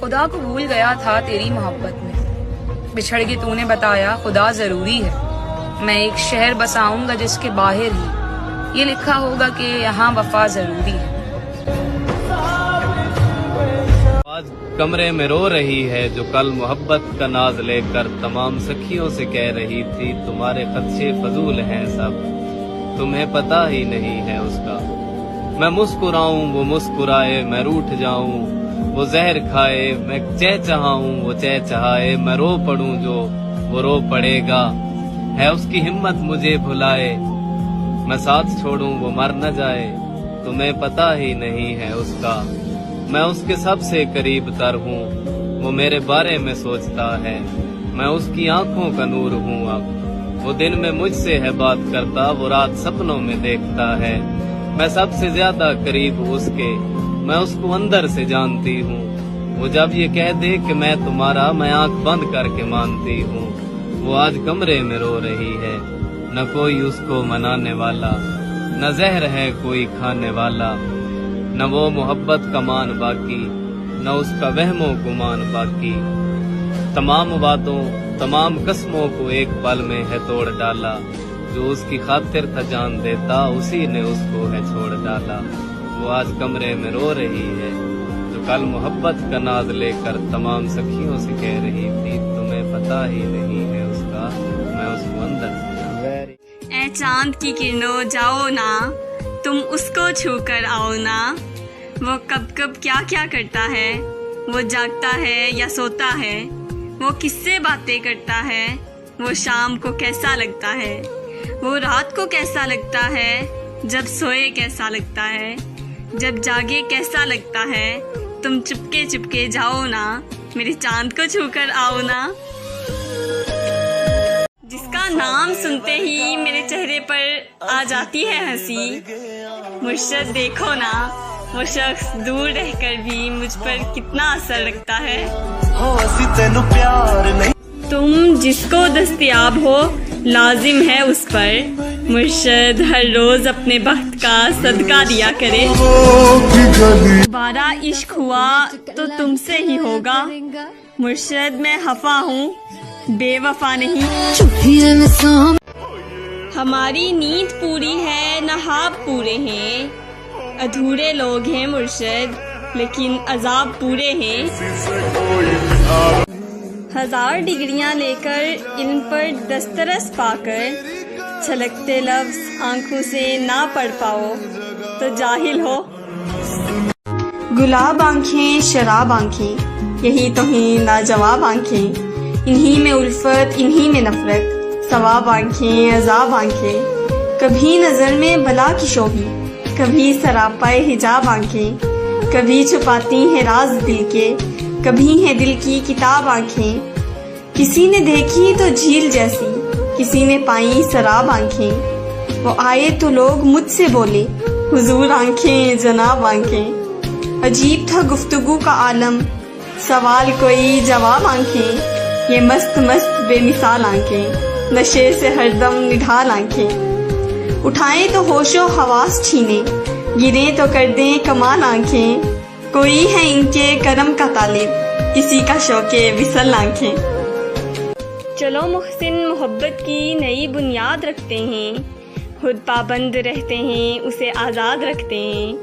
खुदा को भूल गया था तेरी मोहब्बत में, बिछड़ के तूने बताया खुदा जरूरी है। मैं एक शहर बसाऊंगा जिसके बाहर ही ये लिखा होगा कि यहाँ वफा जरूरी है। आज कमरे में रो रही है जो कल मोहब्बत का नाज लेकर तमाम सखियों से कह रही थी तुम्हारे खदशे फजूल हैं सब, तुम्हें पता ही नहीं है उसका। मैं मुस्कुराऊं वो मुस्कुराए, मैं रूठ जाऊं वो जहर खाए, मैं चहचहाऊं वो चहचहाए, मैं रो पड़ूं जो वो रो पड़ेगा, है उसकी हिम्मत मुझे भुलाए, मैं साथ छोड़ूं वो मर न जाए, तुम्हें पता ही नहीं है उसका। मैं उसके सबसे करीब तर हूँ, वो मेरे बारे में सोचता है, मैं उसकी आंखों का नूर हूँ अब। वो दिन में मुझसे है बात करता, वो रात सपनों में देखता है, मैं सबसे ज्यादा करीब हूँ उसके, मैं उसको अंदर से जानती हूँ। वो जब ये कह दे कि मैं तुम्हारा, मैं आंख बंद करके मानती हूँ। वो आज कमरे में रो रही है, न कोई उसको मनाने वाला, न जहर है कोई खाने वाला, न वो मोहब्बत का मान बाकी, न उसका वहमो गुमान बाकी। तमाम वादों तमाम कसमों को एक पल में है तोड़ डाला, जो उसकी खातिर था जान देता उसी ने उसको है छोड़ डाला। वो आज कमरे में रो रही है जो कल मोहब्बत का नाज लेकर तमाम सखियों से कह रही थी तुम्हें पता ही नहीं है उसका, मैं उसको अंदर से। ऐ चांद की किरणों जाओ ना, तुम उसको छू कर आओ ना। वो कब कब क्या क्या करता है, वो जागता है या सोता है, वो किससे बातें करता है, वो शाम को कैसा लगता है, वो रात को कैसा लगता है, जब सोए कैसा लगता है, जब जागे कैसा लगता है। तुम चुपके चुपके जाओ ना, मेरे चांद को छू कर आओ ना। जिसका नाम सुनते ही मेरे चेहरे पर आ जाती है हंसी, मुर्शद देखो ना, वो शख्स दूर रहकर भी मुझ पर कितना असर रखता है। तुम जिसको दस्तयाब हो लाजिम है उस पर, मुर्शद हर रोज अपने बख्त का सदका दिया करे। दोबारा इश्क हुआ तो तुमसे ही होगा, मुर्शद मैं हफा हूँ बेवफा नहीं। हमारी नींद पूरी है नहाब पूरे हैं, अधूरे लोग हैं मुर्शद लेकिन अजाब पूरे हैं। 1000 डिग्रियां लेकर इल्म पर दस्तरस पाकर, छलकते लफ्ज आंखों से ना पढ़ पाओ तो जाहिल हो। गुलाब आंखें शराब आंखें, यही तो हैं लाजवाब आंखें, इन्हीं में उल्फत इन्हीं में नफरत, सवाब आंखें अजाब आंखें। कभी नजर में बला की शोभी, कभी सरापाए हिजाब आंखें, कभी छुपाती हैं राज दिल के, कभी है दिल की किताब आंखें। किसी ने देखी तो झील जैसी, किसी ने पाई शराब आंखें, वो आए तो लोग मुझसे बोले हुजूर आंखें जनाब आंखें। अजीब था गुफ्तगू का आलम, सवाल कोई जवाब आंखें, ये मस्त मस्त बेमिसाल आंखें, नशे से हरदम निढाल आंखें। उठाएं तो होशो हवास छीने, गिरे तो कर दें कमाल आंखें, कोई है इनके करम का तालिब, किसी का शौके विसल आंखें। चलो मुहसिन मोहब्बत की नई बुनियाद रखते हैं, खुद पाबंद रहते हैं उसे आज़ाद रखते हैं।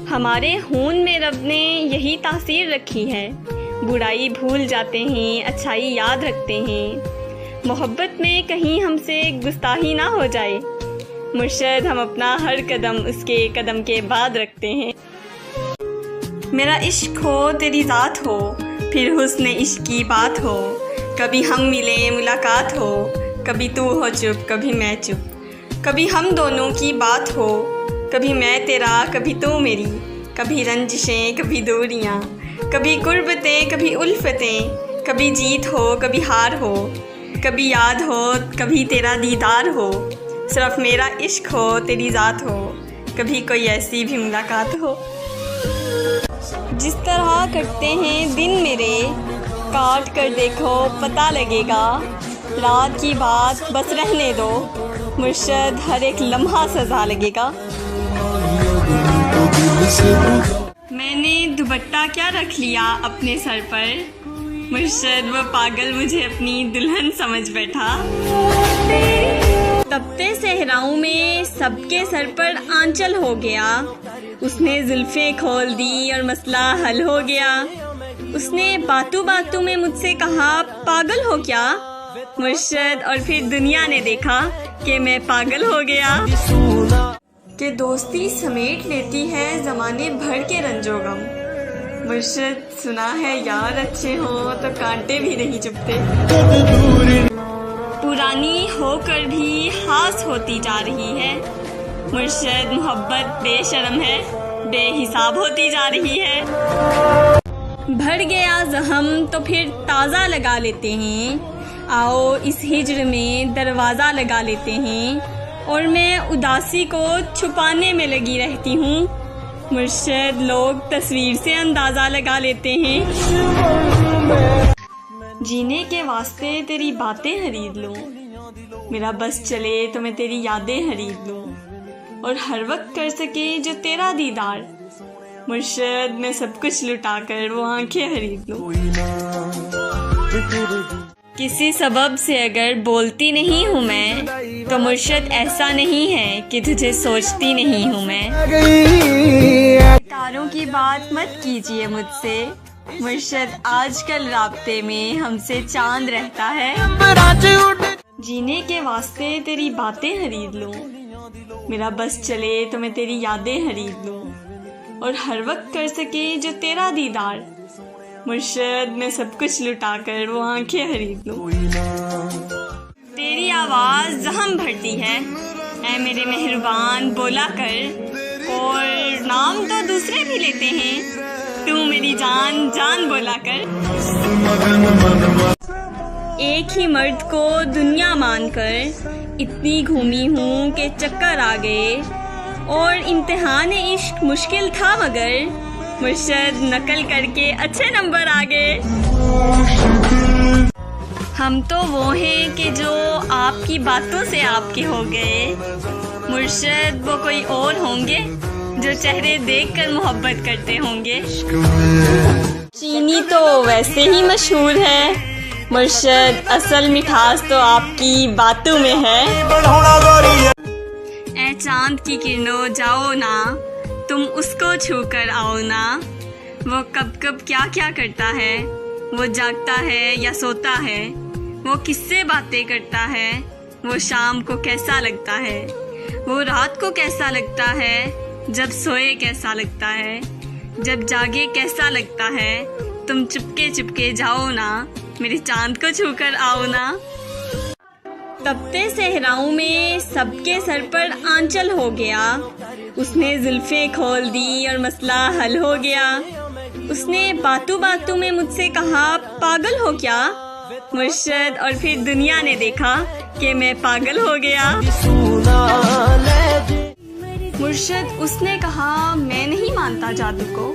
हमारे खून में रब ने यही तासीर रखी है, बुराई भूल जाते हैं अच्छाई याद रखते हैं। मोहब्बत में कहीं हमसे गुस्ताही ना हो जाए, मुर्शद हम अपना हर कदम उसके कदम के बाद रखते हैं। मेरा इश्क हो तेरी ज़ात हो, फिर हुस्न इश्क की बात हो, कभी हम मिले मुलाकात हो, कभी तू हो चुप कभी मैं चुप, कभी हम दोनों की बात हो, कभी मैं तेरा कभी तू मेरी, कभी रंजिशें कभी दूरियाँ, कभी कुर्बतें कभी उल्फतें, कभी जीत हो कभी हार हो, कभी याद हो कभी तेरा दीदार हो। सिर्फ मेरा इश्क हो तेरी ज़ात हो, कभी कोई ऐसी भी मुलाकात हो। जिस तरह कटते हैं दिन मेरे, काट कर देखो पता लगेगा, रात की बात बस रहने दो, मुर्शद हर एक लम्हा सजा लगेगा। मैंने दुपट्टा क्या रख लिया अपने सर पर, मुर्शद वो पागल मुझे अपनी दुल्हन समझ बैठा। तपते सहराओं में सबके सर पर आंचल हो गया, उसने जुल्फें खोल दी और मसला हल हो गया। उसने बातों बातों में मुझसे कहा पागल हो क्या, मुर्शद और फिर दुनिया ने देखा कि मैं पागल हो गया। कि दोस्ती समेट लेती है जमाने भर के रंजो गम, मुर्शद सुना है यार अच्छे हो तो कांटे भी नहीं चुभते। पुरानी होकर भी खास होती जा रही है, मुर्शद मोहब्बत बेशर्म है, बेहिसाब होती जा रही है। भर गया जख्म तो फिर ताज़ा लगा लेते हैं, आओ इस हिज्र में दरवाज़ा लगा लेते हैं। और मैं उदासी को छुपाने में लगी रहती हूँ, मुर्शद लोग तस्वीर से अंदाज़ा लगा लेते हैं। जीने के वास्ते तेरी बातें खरीद लूँ, मेरा बस चले तो मैं तेरी यादें खरीद लूँ, और हर वक्त कर सके जो तेरा दीदार, मुर्शद मैं सब कुछ लुटा कर वो आंखें खरीद लूँ। किसी सबब से अगर बोलती नहीं हूँ मैं, तो मुर्शद ऐसा नहीं है कि तुझे सोचती नहीं हूँ मैं। तारों की बात मत कीजिए मुझसे, मुर्शद आजकल राब्ते में हमसे चांद रहता है। जीने के वास्ते तेरी बातें खरीद लूँ, मेरा बस चले तो मैं तेरी यादें खरीद लूँ, और हर वक्त कर सके जो तेरा दीदार, मुर्शद मैं सब कुछ लुटा कर वो आंखें खरीद लूँ। तेरी आवाज़ जहम भरती है, ऐ मेरे मेहरबान बोला कर, और नाम तो दूसरे भी लेते हैं, तू मेरी जान जान बोला कर। एक ही मर्द को दुनिया मानकर इतनी घूमी हूँ कि चक्कर आ गए, और इम्तिहान इश्क मुश्किल था मगर मुर्शद नकल करके अच्छे नंबर आ गए। हम तो वो हैं कि जो आपकी बातों से आपके हो गए, मुर्शद वो कोई और होंगे जो चेहरे देखकर मोहब्बत करते होंगे। चीनी तो वैसे ही मशहूर है, मुर्शद असल मिठास तो आपकी बातों में है। ऐ चांद की किरणों जाओ ना, तुम उसको छू कर आओ ना, वो कब कब क्या क्या करता है, वो जागता है या सोता है, वो किससे बातें करता है, वो शाम को कैसा लगता है, वो रात को कैसा लगता है, जब सोए कैसा लगता है, जब जागे कैसा लगता है। तुम चुपके चुपके जाओ ना, मेरे चांद को छू कर आओ ना। तपते सहराओं में सबके सर पर आंचल हो गया, उसने जुल्फें खोल दी और मसला हल हो गया। उसने बातों बातों में मुझसे कहा पागल हो क्या, मुर्शद और फिर दुनिया ने देखा कि मैं पागल हो गया। मुर्शद उसने कहा मैं नहीं मानता जादू को।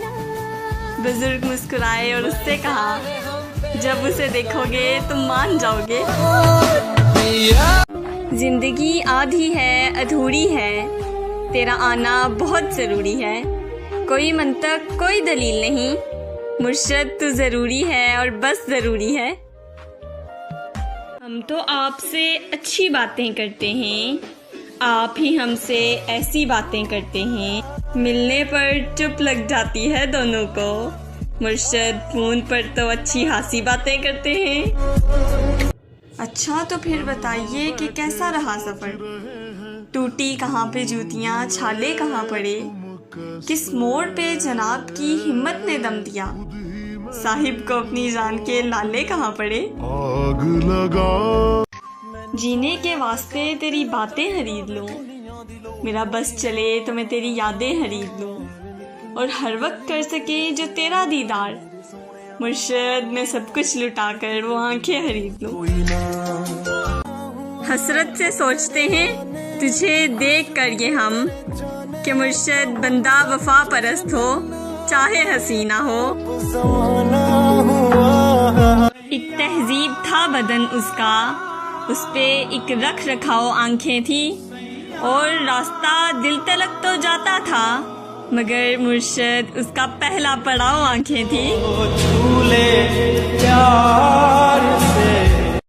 बुजुर्ग मुस्कुराए और उससे कहा जब उसे देखोगे तुम मान जाओगे। जिंदगी आधी है अधूरी है, तेरा आना बहुत जरूरी है, कोई मंतक कोई दलील नहीं, मुर्शद तू जरूरी है और बस जरूरी है। हम तो आपसे अच्छी बातें करते हैं, आप ही हमसे ऐसी बातें करते हैं, मिलने पर चुप लग जाती है दोनों को, मुर्शद फोन पर तो अच्छी खासी बातें करते हैं। अच्छा तो फिर बताइए कि कैसा रहा सफर, टूटी कहाँ पे जूतियाँ, छाले कहाँ पड़े, किस मोड़ पे जनाब की हिम्मत ने दम दिया, साहिब को अपनी जान के लाले कहाँ पड़े। आग लगा जीने के वास्ते तेरी बातें खरीद लूँ, मेरा बस चले तो मैं तेरी यादें खरीद लूँ, और हर वक्त कर सके जो तेरा दीदार, मुर्शद मैं सब कुछ लुटा कर वो आंखें खरीद लूँ। हसरत से सोचते हैं तुझे देख कर ये हम, कि मुर्शद बंदा वफा परस्त हो चाहे हसीना हो। एक तहजीब था बदन उसका, उस पे एक रख रखाओ आंखें थी, और रास्ता दिल तलक तो जाता था, मगर मुर्शद उसका पहला पड़ाव आंखें थी। झूले